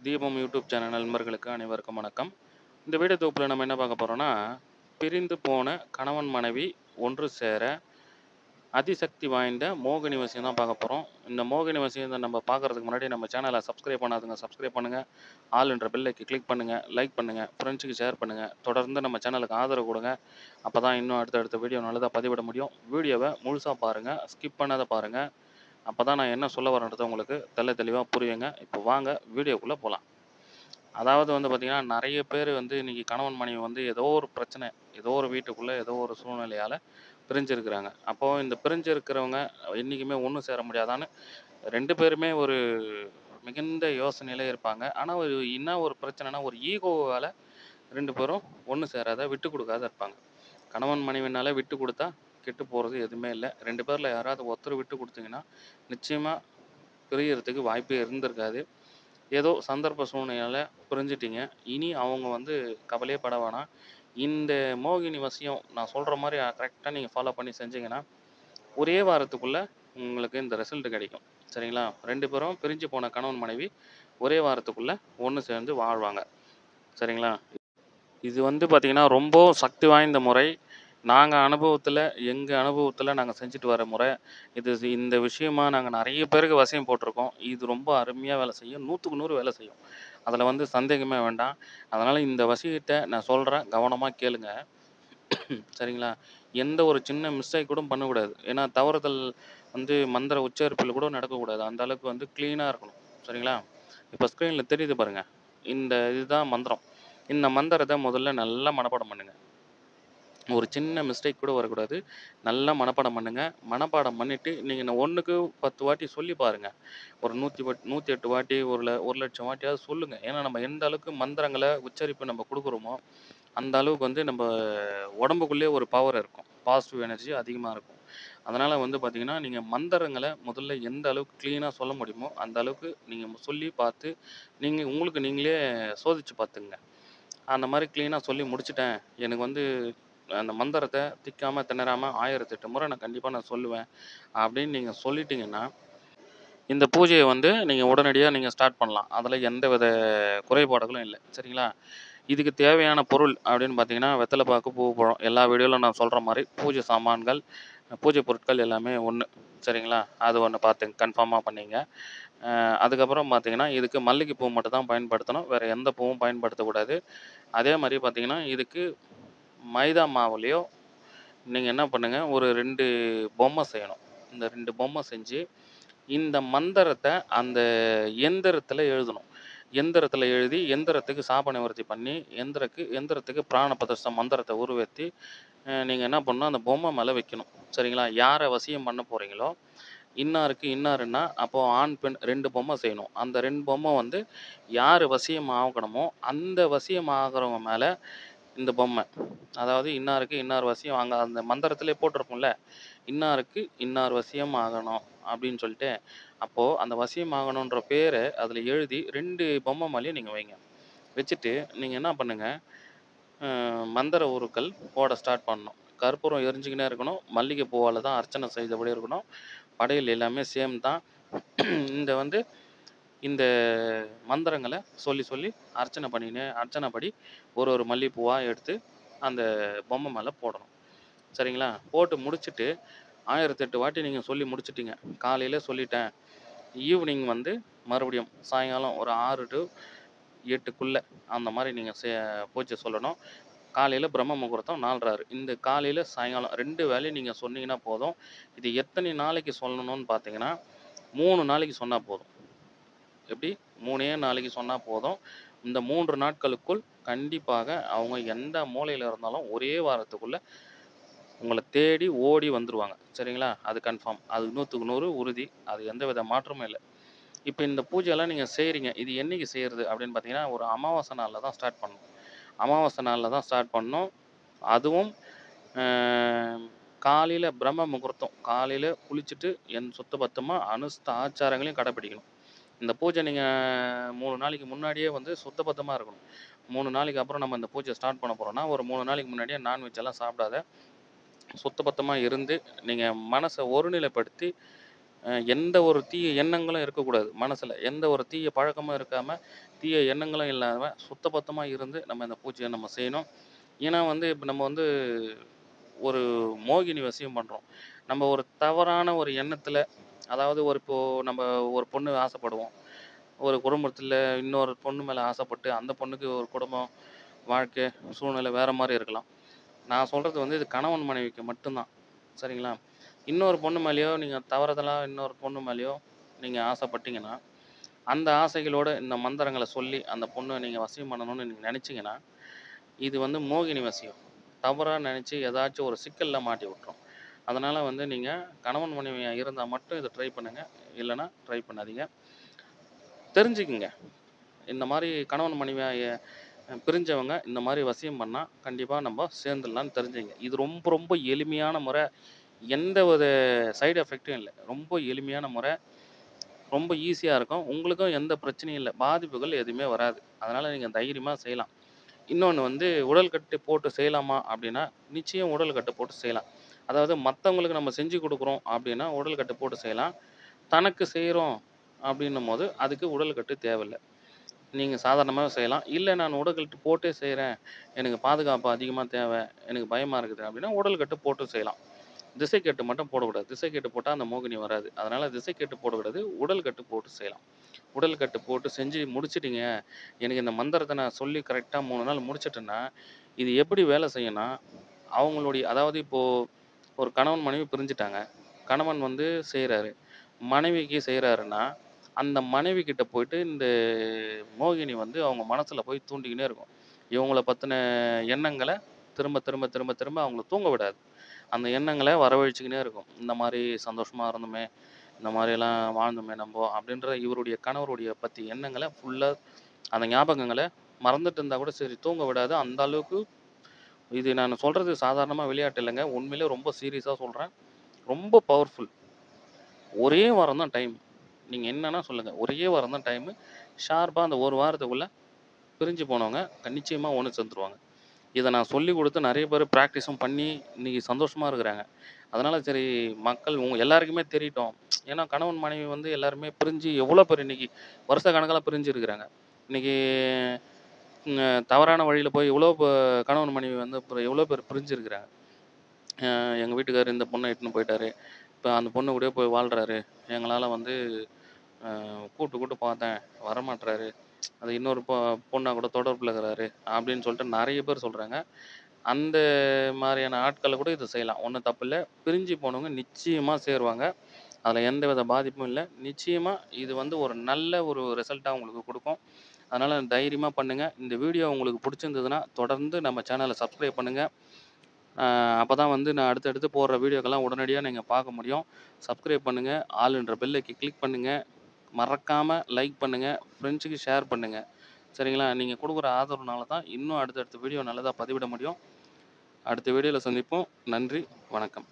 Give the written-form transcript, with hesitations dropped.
தீபம் YouTube channel நண்பர்களுக்கு அனைவருக்கும் வணக்கம். இந்த வீடியோ தொகுப்பில் நம்ம என்ன பார்க்க போகிறோம்னா, பிரிந்து போன கணவன் மனைவி ஒன்று சேர அதிசக்தி வாய்ந்த மோகினி வசியம் தான் பார்க்க போகிறோம். இந்த மோகினி வசியத்தை நம்ம பார்க்குறதுக்கு முன்னாடி நம்ம சேனலை சப்ஸ்கிரைப் பண்ணாதுங்க சப்ஸ்கிரைப் பண்ணுங்கள். ஆல் என்ற பெல்லைக்கு கிளிக் பண்ணுங்கள், லைக் பண்ணுங்கள், ஃப்ரெண்ட்ஸுக்கு ஷேர் பண்ணுங்கள். தொடர்ந்து நம்ம சேனலுக்கு ஆதரவு கொடுங்க. அப்போ தான் இன்னும் அடுத்தடுத்த வீடியோ நல்லதாக பதிவிட முடியும். வீடியோவை முழுசாக பாருங்கள், ஸ்கிப் பண்ணாத பாருங்கள். அப்போ தான் நான் என்ன சொல்ல வரேன்றது உங்களுக்கு தெளிவாக புரியுங்க. இப்போ வாங்க வீடியோக்குள்ளே போகலாம். அதாவது வந்து பார்த்தீங்கன்னா, நெறைய பேர் வந்து இன்னைக்கு கணவன் மனைவி வந்து ஏதோ ஒரு பிரச்சனை, ஏதோ ஒரு வீட்டுக்குள்ள ஏதோ ஒரு சூழ்நிலையால பிரிஞ்சிருக்கிறாங்க. அப்போ இந்த பிரிஞ்சு இருக்கிறவங்க என்னைக்குமே ஒண்ணு சேர முடியாதான்னு 2 பேருமே ஒரு மிகுந்த யோசனையில இருப்பாங்க. ஆனா என்ன ஒரு பிரச்சனைன்னா, ஒரு ஈகோவால 2 பேரும் ஒண்ணு சேராத, விட்டு குடுக்காத இருப்பாங்க. கணவன் மனைவினாலே விட்டு குடுத்தா கெட்டு போறது எதுவுமே இல்ல. 2 பேர்ல யாராவது ஒருத்தர் விட்டு குடுத்தீங்கன்னா, நிச்சயமா பிரியறதுக்கு வாய்ப்பே இருந்திருக்காது. ஏதோ சந்தர்ப்ப சூழ்நிலையால பிரிஞ்சுட்டீங்க. இனி அவங்க வந்து கவலையே பட வேணாம். இந்த மோகினி வசியம் நான் சொல்ற மாரி கரெக்ட்டா நீங்க ஃபாலோ பண்ணி செஞ்சீங்கன்னா, ஒரே வாரத்துக்குள்ள உங்களுக்கு இந்த ரிசல்ட் கிடைக்கும். சரிங்களா? 2 பேரும் பிரிஞ்சு போன கணவன், மனைவி ஒரே வாரத்துக்குள்ள ஒண்ணு சேர்ந்து வாழ்வாங்க. சரிங்களா? இது வந்து பார்த்தீங்கன்னா, ரொம்ப சக்தி வாய்ந்த முறை. எங்க அனுபவத்தில நாங்க செஞ்சுட்டு வர முறை. இந்த விஷயமா நாங்க நெறைய பேருக்கு வசியம் போட்டுருக்கோம். இது ரொம்ப அருமையா வேலை செய்யும். 100க்கு 100 வேலை செய்யும். அதில வந்து சந்தேகமே வேண்டாம். அதனால இந்த வசியத்த நான் சொல்றேன். கவனமா கேளுங்க. சரிங்களா? எந்த ஒரு சின்ன மிஸ்டேக் கூட பண்ணக்கூடாது. ஏன்னா தவறுதல் வந்து மந்திர உச்சரிப்பில கூட நடக்கக்கூடாது. அந்த அளவுக்கு வந்து கிளீனா இருக்கணும். சரிங்களா? இப்ப ஸ்க்ரீன்ல தெரியுது பாருங்க. இதுதான் மந்திரம். இந்த மந்திரத்த முதல்ல நல்லா மனப்பாடம் பண்ணுங்க. ஒரு சின்ன மிஸ்டேக் கூட வரக்கூடாது. நல்லா மனப்பாடம் பண்ணுங்க. மனப்பாடம் பண்ணிட்டு, நீங்க 1க்கு 10 வாட்டி சொல்லி பாருங்க. ஒரு 108 வாட்டி, 1,00,000 வாட்டியாவது சொல்லுங்க. ஏன்னா, நம்ம எந்த அளவுக்கு மந்திரங்கள உச்சரிப்பு நம்ம குடுக்குறோமோ, அந்த அளவுக்கு வந்து நம்ப உடம்புக்குள்ளேயே ஒரு பவர் இருக்கும். பாசிட்டிவ் எனர்ஜி அதிகமா இருக்கும். அதனால வந்து பார்த்தீங்கன்னா, நீங்க மந்திரங்கள முதல்ல எந்த அளவுக்கு கிளீனா சொல்ல முடியுமோ, அந்த அளவுக்கு நீங்க சொல்லி பார்த்து, உங்களுக்கு நீங்களே சோதிச்சு பார்த்துக்கங்க. அந்த மாரி கிளீனா சொல்லி முடிச்சுட்டேன். எனக்கு வந்து அந்த மந்திரத்த திக்காம, திணறாம 1008 முறை நான் கண்டிப்பா சொல்லுவேன். அப்படின்னு நீங்க சொல்லிட்டீங்கன்னா, இந்த பூஜைய வந்து நீங்க உடனடியா ஸ்டார்ட் பண்ணலாம். அதுல எந்தவித குறைபாடுகளும் இல்ல. சரிங்களா? இதுக்கு தேவையான பொருள் அப்படின்னு பார்த்தீங்கன்னா, வெத்தல பாக்கு, பூ, பழம் எல்லா வீடியோல நான் சொல்ற மாரி பூஜை சாமான்கள், பூஜை பொருட்கள் எல்லாமே ஒண்ணு. சரிங்களா? அது ஒண்ணு பார்த்துங்க. கன்ஃபார்மா பண்ணீங்க. அதுக்கப்புறம் பார்த்தீங்கன்னா, இதுக்கு மல்லிகை பூ மட்டும் தான் பயன்படுத்தணும். வேற எந்த பூவும் பயன்படுத்தக்கூடாது. அதே மாரி பார்த்தீங்கன்னா, இதுக்கு மைதா மாவுலயோ நீங்க என்ன பண்ணுங்க, ஒரு 2 பொம்மை செய்யணும். இந்த 2 பொம்மை செஞ்சு, இந்த மந்திரத்த அந்த எந்திரத்தில எழுதணும். எந்திரத்தில எழுதி, எந்திரத்துக்கு சாப நிவர்த்தி பண்ணி, எந்திரத்துக்கு பிராண பிரதிஷ்டை மந்திரத்த உருவேத்தி, நீங்க என்ன பண்ணணும், அந்த பொம்மை மேல வைக்கணும். சரிங்களா? யார வசியம் பண்ண போறீங்களோ, இன்னாருக்கு இன்னாருன்னா, அப்போ ஆண், பெண் 2 பொம்மை செய்யணும். அந்த 2 பொம்மை வந்து யாரு வசியம் ஆகணுமோ, அந்த வசியம் ஆகுறவங்க மேல இந்த பொம்மை. அதாவது இன்னாருக்கு இன்னார் வசியம் அங்க அந்த மந்திரத்திலே போட்டிருக்கும்ல. இன்னாருக்கு இன்னார் வசியம் ஆகணும் அப்படின்னு சொல்லிட்டு, அப்போ அந்த வசியம் ஆகணுன்ற பேர அதில எழுதி 2 பொம்மை மேலயும் நீங்க வைங்க. வச்சுட்டு நீங்க என்ன பண்ணுங்க, அ மந்திர உருக்கள் போட ஸ்டார்ட் பண்ணணும். கற்பூரம் எரிஞ்சுக்கினே இருக்கணும். மல்லிகை பூவால தான் அர்ச்சனை செய்தபடி இருக்கணும். படையல் எல்லாமே சேம் தான். இந்த வந்து இந்த மந்திரங்கள சொல்லி சொல்லி அர்ச்சனை படி ஒரு மல்லிப்பூவா எடுத்து அந்த பொம்மை மேல போடணும். சரிங்களா? போட்டு முடிச்சுட்டு 1008 வாட்டி நீங்க சொல்லி முடிச்சுட்டீங்க. காலையில சொல்லிட்டேன். ஈவினிங் வந்து மறுபடியும் சாயங்காலம் ஒரு 6 டூ 8க்குள்ள அந்த மாரி நீங்க பூஜை சொல்லணும். காலையில பிரம்ம முகூர்த்தம் 4:30 இந்த காலையில, சாயங்காலம் 2 வேளையும் நீங்க சொன்னீங்கன்னா போதும். இது எத்தனை நாளைக்கு சொல்லணும்னு பார்த்தீங்கன்னா, 3 நாளைக்கு சொன்னா போதும். எப்படி? 3 நாளைக்கு சொன்னா போதும். இந்த 3 நாட்களுக்குள் கண்டிப்பாக அவங்க எந்த மூலையில இருந்தாலும் ஒரே வாரத்துக்குள்ள உங்கள தேடி ஓடி வந்துருவாங்க. சரிங்களா? அது கன்ஃபார்ம். அது 100க்கு 100 உறுதி. அது எந்தவித மாற்றமும் இல்ல. இப்ப இந்த பூஜையெல்லாம் நீங்க செய்றீங்க. இது என்னைக்கு செய்றது அப்படின்னு பார்த்தீங்கன்னா, ஒரு அமாவாசை நாள்ல தான் ஸ்டார்ட் பண்ணணும். அமாவாசை நாள்ல தான் ஸ்டார்ட் பண்ணணும். அதுவும் அ காலையில பிரம்ம முகூர்த்தம். காலையில குளிச்சுட்டு சுத்த பத்தமா அனுஷ்ட ஆச்சாரங்களையும் கடைப்பிடிக்கணும். இந்த பூஜை நீங்க 3 நாளைக்கு முன்னாடியே வந்து சுத்த பத்தமா இருக்கணும். 3 நாளைக்கு அப்புறம் நம்ம இந்த பூஜை ஸ்டார்ட் பண்ண போறோம்னா, ஒரு 3 நாளைக்கு முன்னாடியே நான்வெஜ் எல்லாம் சாப்பிடாத, சுத்த பத்தமா இருந்து, நீங்க மனச ஒருநிலைப்படுத்தி, எந்த ஒரு தீய எண்ணங்களும் இருக்கக்கூடாது மனசுல. எந்த ஒரு தீய பழக்கமும் இருக்காம, தீய எண்ணங்களும் இல்லாம, சுத்தபத்தமா இருந்து நம்ம இந்த பூஜைய நம்ம செய்யணும். ஏன்னா வந்து இப்ப நம்ம வந்து ஒரு மோகினி வசியம் பண்றோம். நம்ம ஒரு தவறான ஒரு எண்ணத்துல அதாவது இப்போ நம்ம ஒரு பொண்ணு ஆசைப்படுவோம். ஒரு குடும்பத்தில இன்னொரு பொண்ணு மேல ஆசைப்பட்டு, அந்த பொண்ணுக்கு ஒரு குடும்பம், வாழ்க்கை, சூழ்நிலை வேற மாரி இருக்கலாம். நான் சொல்றது வந்து இது கணவன் மனைவிக்கு மட்டும் தான். சரிங்களா? இன்னொரு பொண்ணு மேலயோ, நீங்க தவறுதலா இன்னொரு பொண்ணு மேலயோ நீங்க ஆசைப்பட்டீங்கன்னா, அந்த ஆசைகளோட இந்த மந்திரங்கள சொல்லி, அந்த பொண்ண நீங்க வசியம் பண்ணணும்னு நீங்க நெனச்சீங்கன்னா, இது வந்து மோகினி வசியம். தவறா நெனச்சு ஏதாச்சும் ஒரு சிக்கல்ல மாட்டி விட்டுரும். அதனால வந்து நீங்க கணவன் மனைவியா இருந்தா மட்டும் இத ட்ரை பண்ணுங்க. இல்லன்னா ட்ரை பண்ணாதீங்க. தெரிஞ்சுக்குங்க. இந்த மாரி கணவன் மனைவியா பிரிஞ்சவங்க இந்த மாரி வசியம் பண்ணா, கண்டிப்பா நம்ப சேர்ந்துடலாம்னு தெரிஞ்சுக்கங்க. இது ரொம்ப ரொம்ப எளிமையான முறை. எந்த ஒரு சைட் எஃபெக்ட்டும் இல்ல. ரொம்ப எளிமையான முறை. ரொம்ப ஈஸியா இருக்கும். உங்களுக்கும் எந்த பிரச்சனையும் இல்ல. பாதிப்புகள் எதுவுமே வராது. அதனால நீங்க தைரியமா செய்யலாம். இன்னொன்னு வந்து உடல் கட்டு போட்டு செய்யலாமா? அப்டின்னா, நிச்சயம் உடல் கட்டு போட்டு செய்யலாம். அதாவது மத்தவங்களுக்கு நம்ம செஞ்சு குடுக்குறோம் அப்டின்னா, உடல் கட்டு போட்டு செய்யலாம். தனக்கு செய்றோம் அப்டின்னும்போது, அதுக்கு உடல் கட்டு தேவையில்ல. நீங்க சாதாரணமாவே செய்யலாம். இல்ல நான் உடல்கட்டு போட்டே செய்றேன். எனக்கு பாதுகாப்பு அதிகமா தேவை. எனக்கு பயமா இருக்குது அப்டின்னா, உடல் கட்டு போட்டு செய்யலாம். திசைக்கட்டு மட்டும் போடக்கூடாது. திசைக்கட்டு போட்டா அந்த மோகினி வராது. அதனால திசைக்கட்டு போடக்கூடாது. உடல் கட்டு போட்டு செய்யலாம். உடல் கட்டு போட்டு செஞ்சு முடிச்சுட்டீங்க. எனக்கு இந்த மந்திரத்த நான் சொல்லி கரெக்ட்டா 3 நாள் முடிச்சுட்டேன்னா, இது எப்படி வேலை செய்யும்னா, அவங்களுடைய அதாவது இப்போ ஒரு கணவன், மனைவி பிரிஞ்சுட்டாங்க. கணவன் வந்து செய்றாரு. மனைவிக்கு செய்றாருன்னா, அந்த மனைவி கிட்ட போயிட்டு இந்த மோகினி வந்து அவங்க மனசுல போய் தூண்டிக்கின்னே இருக்கும். இவங்கள பத்தின எண்ணங்கள திரும்ப, திரும்ப, திரும்ப, திரும்ப அவங்கள தூங்க விடாது. அந்த எண்ணங்கள வரவழைச்சுக்கின்னே இருக்கும். இந்த மாரி சந்தோஷமா இருந்தோமே, இந்த மாரியெல்லாம் வாழ்ந்தோமே நம்போ, அப்படின்ற இவருடைய கணவருடைய பத்தி எண்ணங்கள ஃபுல்லா அந்த ஞாபகங்கள மறந்துட்டு இருந்தா கூட சரி, தூங்க விடாது. அந்த அளவுக்கு இது நான் சொல்றது சாதாரணமா விளையாட்டு இல்லங்க. உண்மையிலே ரொம்ப சீரியஸா சொல்றேன். ரொம்ப பவர்ஃபுல். ஒரே வாரம் தான் டைம். நீங்க என்னன்னா சொல்லுங்க. ஒரே வாரம் தான் டைமு. ஷார்ப்பா அந்த 1 வாரத்துக்குள்ள பிரிஞ்சு போனவங்க நிச்சயமா ஒண்ணு சேர்ந்துருவாங்க. இத நான் சொல்லிக் குடுத்து நெறைய பேரு பிராக்டிஸும் பண்ணி, இன்னைக்கு சந்தோஷமா இருக்கிறாங்க. அதனால சரி மக்கள் உங்க எல்லாருக்குமே தெரியட்டும். ஏன்னா கணவன், மனைவி வந்து எல்லாருமே பிரிஞ்சு எவ்வளோ பேர் இன்னைக்கு வருஷ கணக்கால பிரிஞ்சு இருக்கிறாங்க. இன்னைக்கு தவறான வழியில போய் எவ்வளோ கணவன், மனைவி வந்து அப்புறம் எவ்வளோ பேர் பிரிஞ்சு இருக்கிறாங்க. எங்க வீட்டுக்காரரு இந்த பொண்ண இட்டுன்னு போயிட்டாரு. இப்ப அந்த பொண்ணு கூடயே போய் வாழ்றாரு. எங்களால வந்து அ கூப்பிட்டு கூப்பிட்டு பார்த்தேன். வரமாட்றாரு. அது இன்னொரு பொண்ணா கூட தொடர்புல இருக்கிறாரு. அப்படின்னு சொல்லிட்டு நெறைய பேர் சொல்றாங்க. அந்த மாரியான ஆட்கள கூட இத செய்யலாம். ஒண்ணும் தப்பில்ல. பிரிஞ்சு போனவங்க நிச்சயமா சேருவாங்க. அதுல எந்தவித பாதிப்பும் இல்ல. நிச்சயமா இது வந்து ஒரு நல்ல ஒரு ரிசல்ட்டா உங்களுக்கு குடுக்கும். அதனால தைரியமா பண்ணுங்க. இந்த வீடியோ உங்களுக்கு புடிச்சிருந்ததுன்னா, தொடர்ந்து நம்ம சேனல சப்ஸ்கிரைப் பண்ணுங்க. அ அப்பதான் வந்து நான் அடுத்தடுத்து போடுற வீடியோக்கெல்லாம் உடனடியா நீங்க பார்க்க முடியும். சப்ஸ்கிரைப் பண்ணுங்க. ஆல்ன்ற பெல் கிளிக் பண்ணுங்க. மறக்காம லைக் பண்ணுங்க. ஃப்ரெண்ட்ஸுக்கு ஷேர் பண்ணுங்க. சரிங்களா? நீங்க குடுக்குற ஆதரவுனால தான் இன்னும் அடுத்தடுத்த வீடியோ நல்லதா பதிவிட முடியும். அடுத்த வீடியோல சந்திப்போம். நன்றி. வணக்கம்.